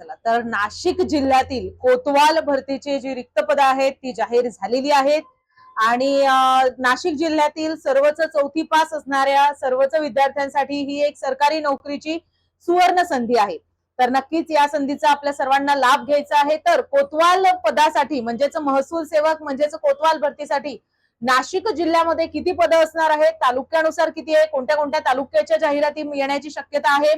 चला तर नाशिक जिल्ह्यातील कोतवाल भरतीची जी रिक्त पदं आहेत ती जाहीर झालेली आहेत आणि नाशिक जिल्ह्यातील सर्वच चौथी पास असणाऱ्या सर्वच विद्यार्थ्यांसाठी ही एक सरकारी नोकरीची सुवर्ण संधी आहे। तर नक्कीच या संधीचा आपल्या सर्वांना लाभ घ्यायचा आहे। तर कोतवाल पदासाठी म्हणजेच महसूल सेवक म्हणजेच कोतवाल भरतीसाठी नाशिक जिल्ह्यामध्ये किती पदं असणार आहेत, तालुक्यानुसार किती आहे, कोणत्या कोणत्या तालुक्याच्या जाहिराती येण्याची शक्यता आहे,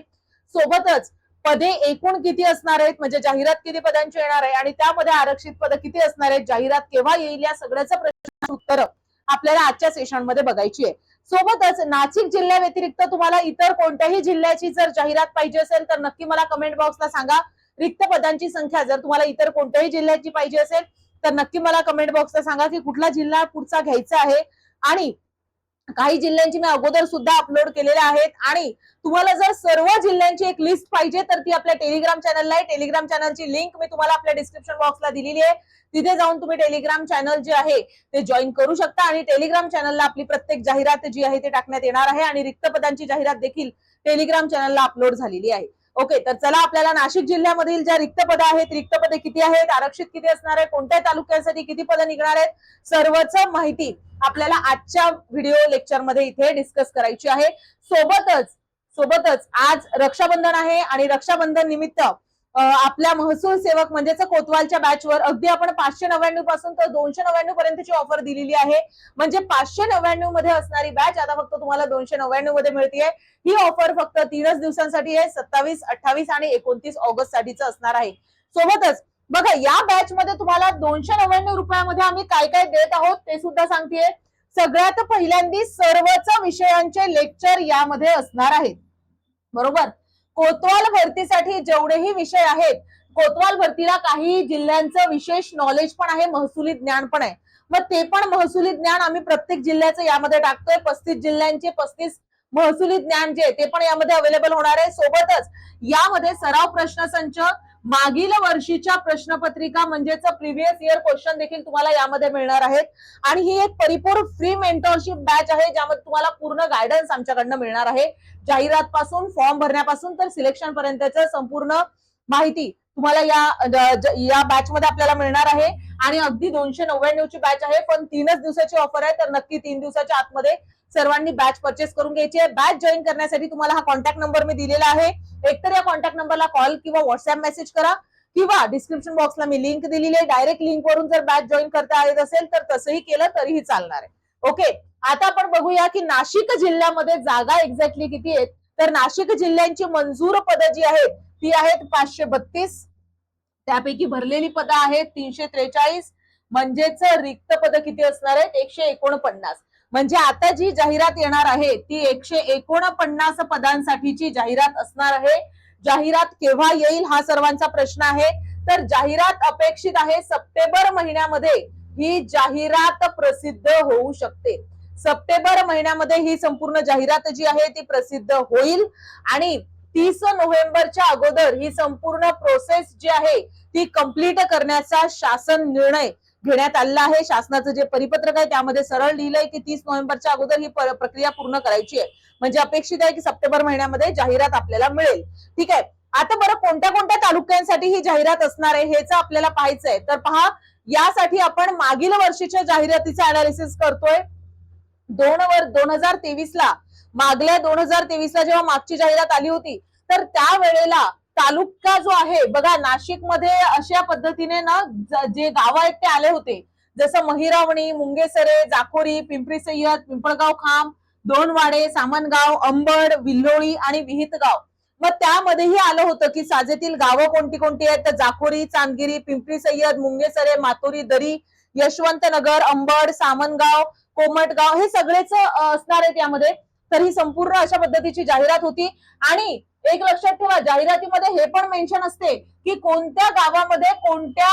सोबतच पदे एकूण किती असणार आहेत, म्हणजे जाहिरात किती पदांची येणार आहे आणि त्यामध्ये आरक्षित पद किती असणार आहेत, जाहिरात केव्हा येईल, या सगळ्याचं प्रश्नाचं उत्तर आपल्याला आजच्या सेशन मध्ये बघायची आहे। सोबतच नाशिक जिल्ह्या व्यतिरिक्त तुम्हाला इतर कोणत्याही जिल्ह्याची जर जाहिरात पाहिजे असेल तर नक्की मला कमेंट बॉक्सला सांगा। रिक्त पदांची संख्या जर तुम्हाला इतर कोणत्याही जिल्ह्याची पाहिजे असेल तर नक्की मला कमेंट बॉक्सला सांगा की कुठला जिल्हा पुढचा घ्यायचा आहे। आणि काही जिल्ह्यांची मी अगोदर सुद्धा अपलोड केलेल्या आहेत आणि तुम्हाला जर सर्व जिल्ह्यांची एक लिस्ट पाहिजे तर ती आपल्या टेलिग्राम चॅनलला आहे। टेलिग्राम चॅनलची लिंक मी तुम्हाला आपल्या डिस्क्रिप्शन बॉक्सला दिलेली आहे, तिथे जाऊन तुम्ही टेलिग्राम चॅनल जे आहे ते जॉईन करू शकता आणि टेलिग्राम चॅनलला आपली प्रत्येक जाहिरात जी आहे ते टाकण्यात येणार आहे आणि रिक्त पदांची जाहिरात देखील टेलिग्राम चॅनलला अपलोड झालेली आहे। ओके, तर चला आपल्याला नाशिक जिल्ह्यामधील ज्या रिक्त पदं आहेत, रिक्त पदे किती आहेत, आरक्षित किती असणार आहे, कोणत्या तालुक्यांसाठी किती पदं निघणार आहेत, सर्वच माहिती आपल्याला आजच्या व्हिडिओ लेक्चर मध्ये इथे डिस्कस करायची आहे। सोबतच आज रक्षाबंधन आहे आणि रक्षाबंधन निमित्त आपल्या महसूल सेवक म्हणजेच कोतवालच्या बॅचवर अगदी आपण 599 पासून तर 299 पर्यंतची ऑफर दिलेली आहे। म्हणजे 599 मध्ये असणारी बॅच आता फक्त तुम्हाला 299 मध्ये मिळते। ही ऑफर फक्त 3च दिवसांसाठी आहे, 27, 28 आणि 29 ऑगस्ट साठीच असणार आहे। सोबतच बघा या बॅच मध्ये तुम्हाला 299 रुपयामध्ये आम्ही काय काय देत आहोत ते सुद्धा सांगतेय। सगळ्यात पहिल्यांदा सर्वच विषयांचे लेक्चर यामध्ये असणार आहेत, बरोबर। कोतवाल भरतीसाठी जेवढेही विषय आहेत, कोतवाल भरतीला काही जिल्ह्यांचं विशेष नॉलेज पण आहे, महसुली ज्ञान पण आहे। मग ते पण महसुली ज्ञान आम्ही प्रत्येक जिल्ह्याचं यामध्ये टाकतोय। 35 जिल्ह्यांचे 35 महसुली ज्ञान जे ते पण यामध्ये अवेलेबल होणार आहे। सोबतच यामध्ये सराव प्रश्नसंच, मागील वर्षीच्या प्रश्नपत्रिका म्हणजेच प्रिव्हियस इयर क्वेश्चन देखील तुम्हाला यामध्ये मिळणार आहेत आणि ही एक परिपूर्ण फ्री मेंटरशिप बॅच आहे ज्यामध्ये तुम्हाला पूर्ण गायडन्स आमच्याकडनं मिळणार आहे। जाहिरात पासून, फॉर्म भरण्यापासून तर सिलेक्शन पर्यंतचं संपूर्ण माहिती तुम्हाला या बॅच मध्ये आपल्याला मिळणार आहे आणि अगदी 299 ची बॅच आहे, पण 3च दिवसाची ऑफर आहे। तर नक्की 3 दिवसाच्या आतमध्ये सर्वांनी बॅच परचेस करून घ्यायची आहे। बॅच जॉईन करण्यासाठी तुम्हाला हा कॉन्टॅक्ट नंबर मी दिलेला आहे, एकतर या कॉन्टॅक्ट नंबरला कॉल किंवा व्हॉट्सअप मेसेज करा किंवा डिस्क्रिप्शन बॉक्सला मी लिंक दिलेली आहे, डायरेक्ट लिंक वरून जर बॅच जॉईन करता येत असेल तर तसंही केलं तरीही चालणार आहे। ओके, आता आपण बघूया की नाशिक जिल्ह्यामध्ये जागा एक्झॅक्टली किती आहेत। तर नाशिक जिल्ह्यांची मंजूर पदं जी आहेत ती आहेत 532, त्यापैकी भरलेली पदं आहेत 343, म्हणजेच रिक्त पदं किती असणार आहेत 149। म्हणजे आता जी जाहिरात येणार आहे ती 149 पदांसाठीची जाहिरात असणार आहे। जाहिरात केव्हा येईल हा सर्वांचा प्रश्न आहे। तर जाहिरात अपेक्षित आहे सप्टेंबर महिन्यामध्ये ही जाहिरात प्रसिद्ध होऊ शकते। सप्टेंबर महिन्यामध्ये ही संपूर्ण जाहिरात जी आहे ती प्रसिद्ध होईल आणि 30 नोव्हेंबरच्या अगोदर ही संपूर्ण प्रोसेस जी आहे ती कंप्लीट करण्याचा शासन निर्णय घेण्यात आलेला आहे। शासनाचं जे परिपत्रक आहे त्यामध्ये सरळ लिहिलंय की 30 नोव्हेंबरच्या अगोदर ही प्रक्रिया पूर्ण करायची आहे। म्हणजे अपेक्षित आहे की सप्टेंबर महिन्यामध्ये जाहिरात आपल्याला मिळेल। ठीक आहे, आता बरं कोणत्या कोणत्या तालुक्यांसाठी ही जाहिरात असणार आहे हेच आपल्याला पाहायचंय। तर पहा, यासाठी आपण मागील वर्षीच्या जाहिरातीचं अनालिसिस करतोय। 2023 ला, मागल्या 2023 ला जेव्हा मागची जाहिरात आली होती तर त्यावेळेला तालुका जो आहे बघा, नाशिक मध्ये अशा पद्धतीने ना जे गाव आहेत ते आले होते, जसं महिरावणी, मुंगेसरे, जाखोरी, पिंपरी सय्यद, पिंपळगाव खांब, दोनवाडे, सामनगाव, अंबड, विल्लोळी आणि विहितगाव। मग त्यामध्येही आलं होतं की साजेतील गावं कोणती कोणती आहेत, तर जाखोरी, चांदगिरी, पिंपरी सय्यद, मुंगेसरे, मातोरी, दरी, यशवंतनगर, अंबड, सामनगाव, कोमटगाव हे सगळेच असणार आहेत यामध्ये। तर ही संपूर्ण अशा पद्धतीची जाहिरात होती आणि एक लक्षात ठेवा, जाहिरातीमध्ये हे पण मेन्शन असते की कोणत्या गावामध्ये कोणत्या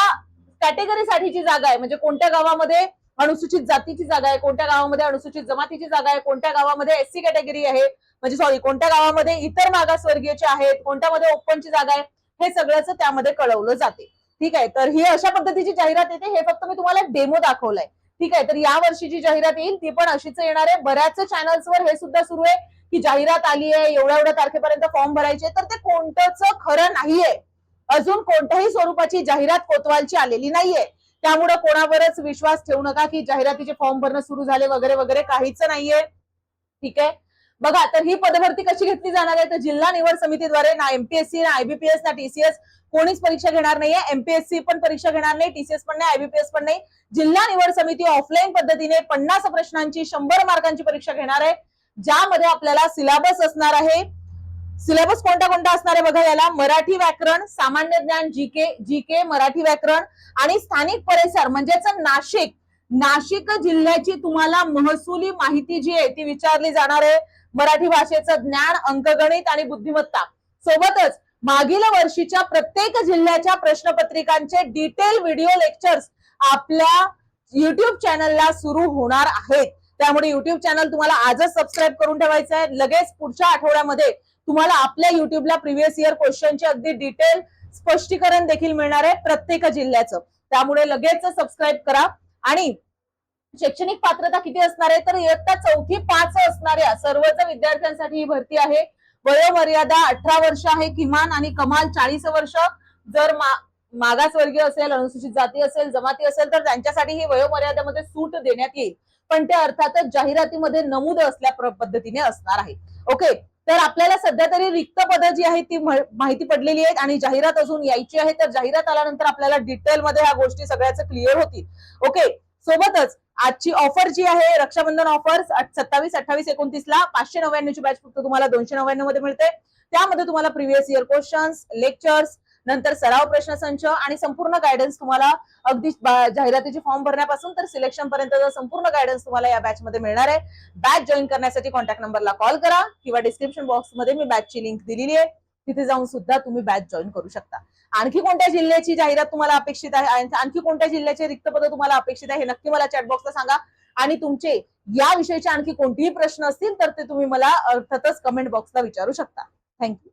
कॅटेगरीसाठीची जागा आहे, म्हणजे कोणत्या गावामध्ये अनुसूचित जातीची जागा आहे, कोणत्या गावामध्ये अनुसूचित जमातीची जागा आहे, कोणत्या गावामध्ये एससी कॅटेगरी आहे, म्हणजे सॉरी कोणत्या गावामध्ये इतर मागासवर्गीयचे आहेत, कोणत्यामध्ये ओपनची जागा आहे, हे सगळ्याच त्यामध्ये कळवलं जाते। ठीक आहे, तर ही अशा पद्धतीची जाहिरात येते, हे फक्त मी तुम्हाला डेमो दाखवलाय। ठीक आहे, तर या वर्षीची जाहिरात येईल ती पण अशीच येणार आहे। बऱ्याच चॅनल्सवर हे सुद्धा सुरू आहे की जाहिरात आली आहे, एवढ्या तारखेपर्यंत फॉर्म भरायचे, तर ते कोणतंच खरं नाहीये। अजून कोणत्याही स्वरूपाची जाहिरात कोतवालची आलेली नाहीये. त्यामुळे कोणावरच विश्वास ठेवू नका की जाहिरातीचे फॉर्म भरणं सुरू झाले वगैरे वगैरे, काहीच नाहीये. ठीक आहे. बघा, तर ही पदभरती कशी घेतली जाणार आहे, तर जिल्हा निवड समितीद्वारे ना एमपीएससी ना आयबीपीएस ना टीसीएस कोणीच परीक्षा घेणार नाहीये. एमपीएससी पण परीक्षा घेणार नाही, टीसीएस पण नाही, आयबीपीएस पण नाही. जिल्हा निवड समिती ऑफलाईन पद्धतीने 50 प्रश्नांची 100 मार्कांची परीक्षा घेणार आहे, ज्यामध्ये आपल्याला सिलेबस असणार आहे. सिलेबस कोणता कोणता असणार आहे बघा, याला मराठी व्याकरण, सामान्य ज्ञान, जीके मराठी व्याकरण आणि स्थानिक परिसर म्हणजेच नाशिक जिल्ह्याची तुम्हाला महसुली माहिती जी आहे ती विचारली जाणार आहे. मराठी भाषेचं ज्ञान, अंकगणित आणि बुद्धिमत्ता. सोबतच मागील वर्षीच्या प्रत्येक जिल्ह्याच्या प्रश्नपत्रिकांचे डिटेल व्हिडिओ लेक्चर्स आपल्या युट्यूब चॅनलला सुरू होणार आहेत. त्यामुळे युट्यूब चॅनल तुम्हाला आजच सबस्क्राईब करून ठेवायचं आहे. लगेच पुढच्या आठवड्यामध्ये तुम्हाला आपल्या युट्यूबला प्रिव्हियस इयर क्वेश्चनचे अगदी डिटेल स्पष्टीकरण देखील मिळणार आहे प्रत्येक जिल्ह्याचं. त्यामुळे लगेच सबस्क्राईब करा. आणि शैक्षणिक पात्रता किती असणार आहे, तर इयत्ता 4थी 5 असणाऱ्या सर्वच विद्यार्थ्यांसाठी ही भरती आहे. वयोमर्यादा 18 वर्ष आहे किमान आणि कमाल 40 वर्ष. जर मागासवर्गीय असेल, अनुसूचित जाती असेल, जमाती असेल तर त्यांच्यासाठी ही वयोमर्यादेमध्ये सूट देण्यात येईल, पण ते अर्थातच जाहिरातीमध्ये नमूद असल्या पद्धतीने असणार आहे. ओके, तर आपल्याला सध्या तरी रिक्त पदं जी आहेत ती माहिती पडलेली आहेत आणि जाहिरात अजून यायची आहे. तर जाहिरात आल्यानंतर आपल्याला डिटेलमध्ये ह्या गोष्टी सगळ्याच क्लिअर होतील. ओके, सोबतच आजची ऑफर जी आहे, रक्षाबंधन ऑफर 27, 28, 29 ला 599 ची बॅच फक्त तुम्हाला 299 मध्ये मिळते. त्यामध्ये तुम्हाला प्रिव्हियस इयर क्वेश्चन्स, लेक्चर्स, नंतर सराव प्रश्नसंच आणि संपूर्ण गायडन्स तुम्हाला अगदी जाहिरातीचे फॉर्म भरण्यापासून तर सिलेक्शन पर्यंत संपूर्ण गायडन्स तुम्हाला या बॅच मध्ये मिळणार आहे. बॅच जॉईन करण्यासाठी कॉन्टॅक्ट नंबरला कॉल करा किंवा डिस्क्रिप्शन बॉक्स मध्ये मी बॅचची लिंक दिलेली आहे, तिथे जाऊन सुद्धा तुम्ही बॅच जॉईन करू शकता. आणखी कोणत्या जिल्ह्याची जाहिरात तुम्हाला अपेक्षित आहे, आणखी कोणत्या जिल्ह्याचे रिक्त पद तुम्हाला अपेक्षित आहे, हे नक्की मला चॅट बॉक्सला सांगा. आणि तुमचे या विषयीचे आणखी कोणतेही प्रश्न असतील तर ते तुम्ही मला अर्थातच कमेंट बॉक्सला विचारू शकता. थँक्यू.